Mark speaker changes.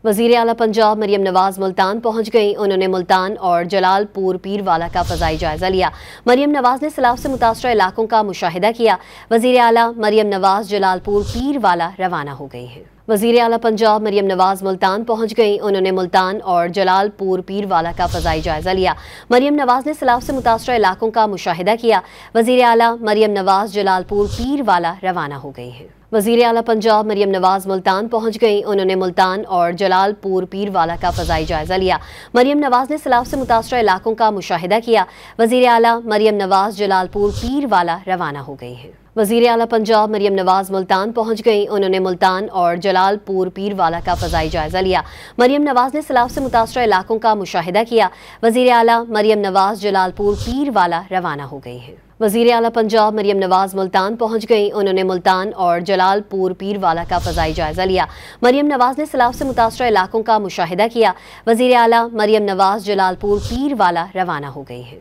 Speaker 1: وزیر اعلیٰ پنجاب مریم نواز ملتان پہنچ گئیں۔ انہوں نے ملتان اور جلال پور پیر والا کا فضائی جائزہ لیا۔ مریم نواز نے سیلاب سے متاثرہ علاقوں کا مشاہدہ کیا۔ وزیر اعلیٰ مریم نواز جلال پور پیر والا روانہ ہو گئی ہیں۔ وزیر اعلیٰ پنجاب مریم نواز ملتان پہنچ گئیں۔ انہوں نے ملتان اور جلال پور پیر والا کا فضائی جائزہ لیا۔ مریم نواز نے سیلاب سے متاثرہ علاقوں کا مشاہدہ کیا۔ وزیر اعلیٰ مریم نواز جلال پور پیر والا روانہ ہو گئی ہیں۔ وزیر اعلیٰ پنجاب مریم نواز ملتان پہنچ گئیں۔ انہوں نے ملتان اور جلال پور پیر والا کا فضائی جائزہ لیا۔ مریم نواز نے سیلاب سے متاثرہ علاقوں کا مشاہدہ کیا۔ وزیر اعلیٰ مریم نواز جلال پور پیر والا روانہ ہو گئی ہیں۔ وزیر اعلیٰ پنجاب مریم نواز ملتان پہنچ گئیں۔ انہوں نے ملتان اور جلال پور پیر والا کا فضائی جائزہ لیا۔ مریم نواز نے سیلاب سے متاثرہ علاقوں کا مشاہدہ کیا۔ وزیر اعلیٰ مریم نواز جلال پور پیر والا روانہ ہو گئی ہیں۔ وزیر اعلیٰ پنجاب مریم نواز ملتان پہنچ گئیں۔ انہوں نے ملتان اور جلال پور پیر والا کا فضائی جائزہ لیا۔ مریم نواز نے سیلاب سے متاثرہ علاقوں کا مشاہدہ کیا۔ وزیر اعلیٰ مریم نواز جلال پور پیر والا روانہ ہو گئی ہیں۔